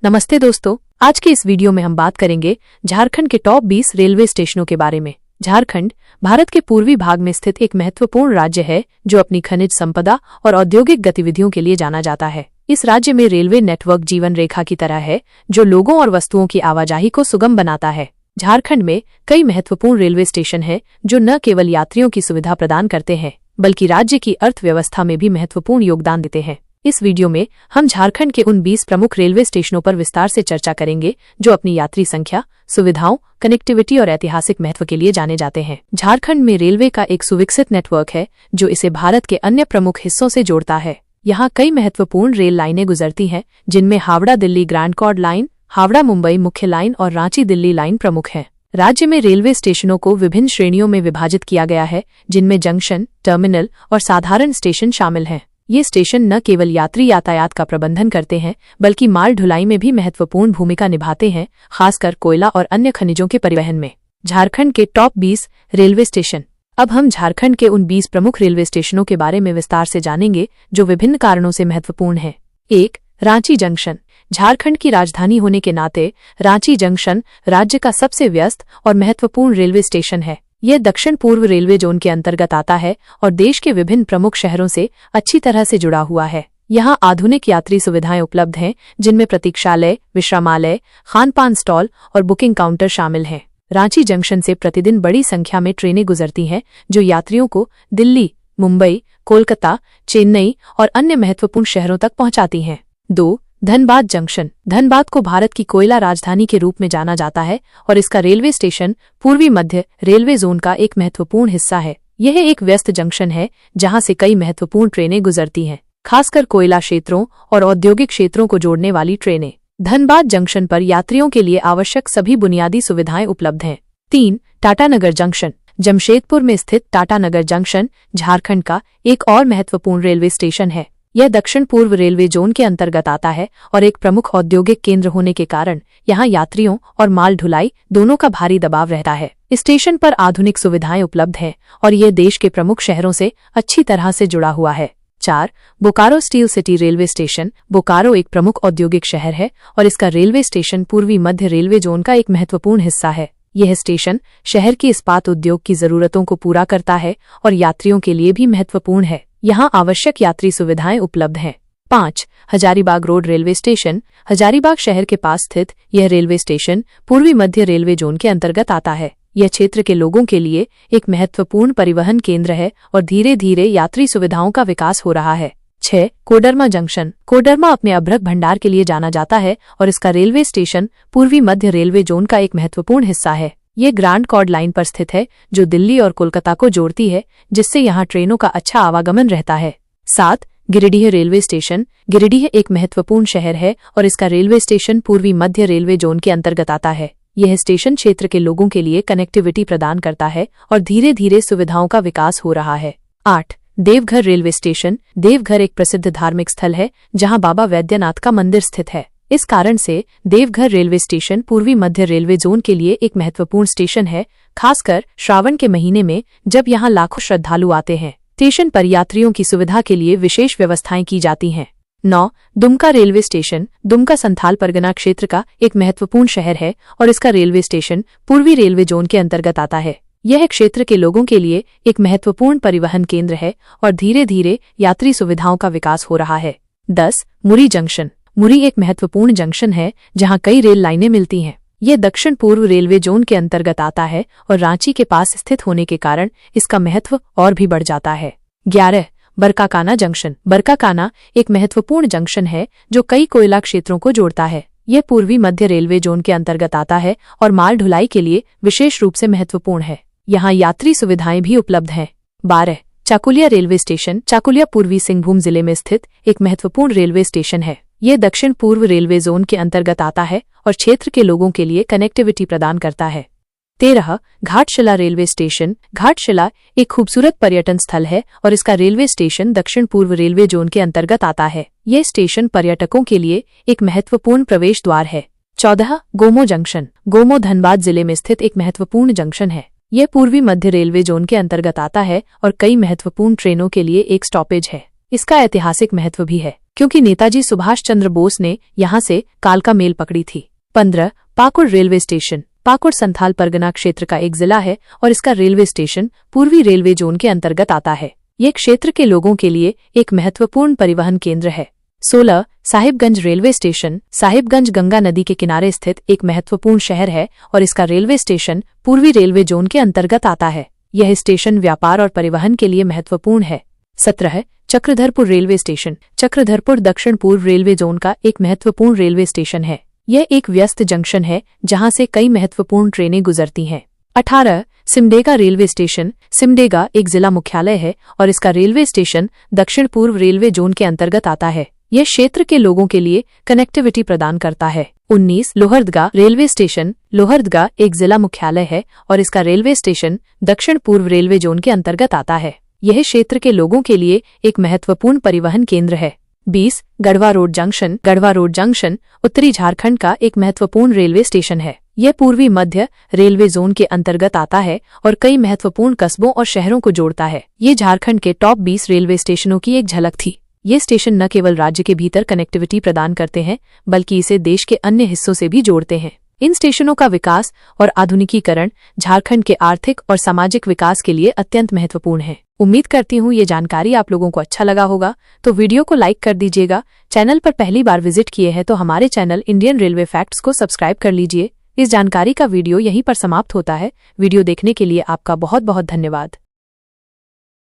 नमस्ते दोस्तों, आज के इस वीडियो में हम बात करेंगे झारखंड के टॉप 20 रेलवे स्टेशनों के बारे में। झारखंड भारत के पूर्वी भाग में स्थित एक महत्वपूर्ण राज्य है जो अपनी खनिज संपदा और औद्योगिक गतिविधियों के लिए जाना जाता है। इस राज्य में रेलवे नेटवर्क जीवन रेखा की तरह है जो लोगों और वस्तुओं की आवाजाही को सुगम बनाता है। झारखंड में कई महत्वपूर्ण रेलवे स्टेशन हैं जो न केवल यात्रियों की सुविधा प्रदान करते हैं बल्कि राज्य की अर्थव्यवस्था में भी महत्वपूर्ण योगदान देते हैं। इस वीडियो में हम झारखंड के उन 20 प्रमुख रेलवे स्टेशनों पर विस्तार से चर्चा करेंगे जो अपनी यात्री संख्या, सुविधाओं, कनेक्टिविटी और ऐतिहासिक महत्व के लिए जाने जाते हैं। झारखंड में रेलवे का एक सुविकसित नेटवर्क है जो इसे भारत के अन्य प्रमुख हिस्सों से जोड़ता है। यहाँ कई महत्वपूर्ण रेल लाइनें गुजरती हैं जिनमें Howrah Delhi grand chord line, Howrah Mumbai मुख्य लाइन और रांची दिल्ली लाइन प्रमुख हैं। राज्य में रेलवे स्टेशनों को विभिन्न श्रेणियों में विभाजित किया गया है जिनमें जंक्शन, टर्मिनल और साधारण स्टेशन शामिल हैं। ये स्टेशन न केवल यात्री यातायात का प्रबंधन करते हैं बल्कि माल ढुलाई में भी महत्वपूर्ण भूमिका निभाते हैं, खासकर कोयला और अन्य खनिजों के परिवहन में। झारखंड के टॉप 20 रेलवे स्टेशन। अब हम झारखंड के उन 20 प्रमुख रेलवे स्टेशनों के बारे में विस्तार से जानेंगे जो विभिन्न कारणों से महत्वपूर्ण हैं। 1. रांची जंक्शन। झारखंड की राजधानी होने के नाते रांची जंक्शन राज्य का सबसे व्यस्त और महत्वपूर्ण रेलवे स्टेशन है। यह दक्षिण पूर्व रेलवे जोन के अंतर्गत आता है और देश के विभिन्न प्रमुख शहरों से अच्छी तरह से जुड़ा हुआ है। यहाँ आधुनिक यात्री सुविधाएं उपलब्ध हैं जिनमें प्रतीक्षालय, विश्रामालय, खानपान स्टॉल और बुकिंग काउंटर शामिल हैं। रांची जंक्शन से प्रतिदिन बड़ी संख्या में ट्रेनें गुजरती हैं जो यात्रियों को दिल्ली, मुंबई, कोलकाता, चेन्नई और अन्य महत्वपूर्ण शहरों तक पहुंचाती हैं। 2. धनबाद जंक्शन। धनबाद को भारत की कोयला राजधानी के रूप में जाना जाता है और इसका रेलवे स्टेशन पूर्वी मध्य रेलवे जोन का एक महत्वपूर्ण हिस्सा है। यह एक व्यस्त जंक्शन है जहां से कई महत्वपूर्ण ट्रेनें गुजरती हैं, खासकर कोयला क्षेत्रों और औद्योगिक क्षेत्रों को जोड़ने वाली ट्रेनें। धनबाद जंक्शन पर यात्रियों के लिए आवश्यक सभी बुनियादी सुविधाएं उपलब्ध हैं। 3. टाटानगर जंक्शन। जमशेदपुर में स्थित टाटानगर जंक्शन झारखंड का एक और महत्वपूर्ण रेलवे स्टेशन है। यह दक्षिण पूर्व रेलवे जोन के अंतर्गत आता है और एक प्रमुख औद्योगिक केंद्र होने के कारण यहाँ यात्रियों और माल ढुलाई दोनों का भारी दबाव रहता है। स्टेशन पर आधुनिक सुविधाएं उपलब्ध हैं और यह देश के प्रमुख शहरों से अच्छी तरह से जुड़ा हुआ है। 4. Bokaro steel city railway station. Bokaro एक प्रमुख औद्योगिक शहर है और इसका रेलवे स्टेशन पूर्वी मध्य रेलवे जोन का एक महत्वपूर्ण हिस्सा है। यह स्टेशन शहर की इस्पात उद्योग की जरूरतों को पूरा करता है और यात्रियों के लिए भी महत्वपूर्ण है। यहाँ आवश्यक यात्री सुविधाएं उपलब्ध हैं। 5. Hazaribagh road railway station. Hazaribagh शहर के पास स्थित यह रेलवे स्टेशन पूर्वी मध्य रेलवे जोन के अंतर्गत आता है। यह क्षेत्र के लोगों के लिए एक महत्वपूर्ण परिवहन केंद्र है और धीरे धीरे यात्री सुविधाओं का विकास हो रहा है। 6. कोडरमा जंक्शन। कोडरमा अपने अभ्रक भंडार के लिए जाना जाता है और इसका रेलवे स्टेशन पूर्वी मध्य रेलवे जोन का एक महत्वपूर्ण हिस्सा है। ये ग्रैंड कॉर्ड लाइन पर स्थित है जो दिल्ली और कोलकाता को जोड़ती है, जिससे यहाँ ट्रेनों का अच्छा आवागमन रहता है। 7. Giridih railway station. गिरिडीह एक महत्वपूर्ण शहर है और इसका रेलवे स्टेशन पूर्वी मध्य रेलवे जोन के अंतर्गत आता है। यह स्टेशन क्षेत्र के लोगों के लिए कनेक्टिविटी प्रदान करता है और धीरे धीरे सुविधाओं का विकास हो रहा है। 8. Deoghar railway station. देवघर एक प्रसिद्ध धार्मिक स्थल है जहाँ बाबा वैद्यनाथ का मंदिर स्थित है। इस कारण से देवघर रेलवे स्टेशन पूर्वी मध्य रेलवे जोन के लिए एक महत्वपूर्ण स्टेशन है, खासकर श्रावण के महीने में जब यहाँ लाखों श्रद्धालु आते हैं। स्टेशन पर यात्रियों की सुविधा के लिए विशेष व्यवस्थाएं की जाती हैं। 9. Dumka railway station. दुमका संथाल परगना क्षेत्र का एक महत्वपूर्ण शहर है और इसका रेलवे स्टेशन पूर्वी रेलवे जोन के अंतर्गत आता है। यह क्षेत्र के लोगों के लिए एक महत्वपूर्ण परिवहन केंद्र है और धीरे धीरे यात्री सुविधाओं का विकास हो रहा है। 10. मुरी जंक्शन। मुरी एक महत्वपूर्ण जंक्शन है जहां कई रेल लाइनें मिलती हैं। यह दक्षिण पूर्व रेलवे जोन के अंतर्गत आता है और रांची के पास स्थित होने के कारण इसका महत्व और भी बढ़ जाता है। 11. बरकाकाना जंक्शन। बरकाकाना एक महत्वपूर्ण जंक्शन है जो कई कोयला क्षेत्रों को जोड़ता है। यह पूर्वी मध्य रेलवे जोन के अंतर्गत आता है और माल ढुलाई के लिए विशेष रूप से महत्वपूर्ण है। यहाँ यात्री सुविधाएं भी उपलब्ध हैं। 12. Chakulia railway station. चाकुलिया पूर्वी सिंहभूम जिले में स्थित एक महत्वपूर्ण रेलवे स्टेशन है। यह दक्षिण पूर्व रेलवे जोन के अंतर्गत आता है और क्षेत्र के लोगों के लिए कनेक्टिविटी प्रदान करता है। 13. Ghatshila railway station. घाटशिला एक खूबसूरत पर्यटन स्थल है और इसका रेलवे स्टेशन दक्षिण पूर्व रेलवे जोन के अंतर्गत आता है। यह स्टेशन पर्यटकों के लिए एक महत्वपूर्ण प्रवेश द्वार है। 14. गोमो जंक्शन। गोमो धनबाद जिले में स्थित एक महत्वपूर्ण जंक्शन है। यह पूर्वी मध्य रेलवे जोन के अंतर्गत आता है और कई महत्वपूर्ण ट्रेनों के लिए एक स्टॉपेज है। इसका ऐतिहासिक महत्व भी है क्योंकि नेताजी सुभाष चंद्र बोस ने यहाँ से कालका मेल पकड़ी थी। 15 पाकुड़ रेलवे स्टेशन। पाकुड़ संथाल परगना क्षेत्र का एक जिला है और इसका रेलवे स्टेशन पूर्वी रेलवे जोन के अंतर्गत आता है। ये क्षेत्र के लोगों के लिए एक महत्वपूर्ण परिवहन केंद्र है। 16 साहिबगंज रेलवे स्टेशन। साहिबगंज गंगा नदी के किनारे स्थित एक महत्वपूर्ण शहर है और इसका रेलवे स्टेशन पूर्वी रेलवे जोन के अंतर्गत आता है। यह स्टेशन व्यापार और परिवहन के लिए महत्वपूर्ण है। 17 चक्रधरपुर रेलवे स्टेशन। चक्रधरपुर दक्षिण पूर्व रेलवे जोन का एक महत्वपूर्ण रेलवे स्टेशन है। यह एक व्यस्त जंक्शन है जहां से कई महत्वपूर्ण ट्रेनें गुजरती हैं। 18 सिमडेगा रेलवे स्टेशन। सिमडेगा एक जिला मुख्यालय है और इसका रेलवे स्टेशन दक्षिण पूर्व रेलवे जोन के अंतर्गत आता है। यह क्षेत्र के लोगों के लिए कनेक्टिविटी प्रदान करता है। 19 लोहरदगा रेलवे स्टेशन। लोहरदगा एक जिला मुख्यालय है और इसका रेलवे स्टेशन दक्षिण पूर्व रेलवे जोन के अंतर्गत आता है। यह क्षेत्र के लोगों के लिए एक महत्वपूर्ण परिवहन केंद्र है। 20 Garhwa road junction. Garhwa road junction उत्तरी झारखंड का एक महत्वपूर्ण रेलवे स्टेशन है। यह पूर्वी मध्य रेलवे जोन के अंतर्गत आता है और कई महत्वपूर्ण कस्बों और शहरों को जोड़ता है। ये झारखंड के टॉप 20 रेलवे स्टेशनों की एक झलक थी। ये स्टेशन न केवल राज्य के भीतर कनेक्टिविटी प्रदान करते हैं बल्कि इसे देश के अन्य हिस्सों से भी जोड़ते हैं। इन स्टेशनों का विकास और आधुनिकीकरण झारखंड के आर्थिक और सामाजिक विकास के लिए अत्यंत महत्वपूर्ण है। उम्मीद करती हूँ ये जानकारी आप लोगों को अच्छा लगा होगा, तो वीडियो को लाइक कर दीजिएगा। चैनल पर पहली बार विजिट किए हैं तो हमारे चैनल इंडियन रेलवे फैक्ट्स को सब्सक्राइब कर लीजिए। इस जानकारी का वीडियो यहीं पर समाप्त होता है। वीडियो देखने के लिए आपका बहुत बहुत धन्यवाद।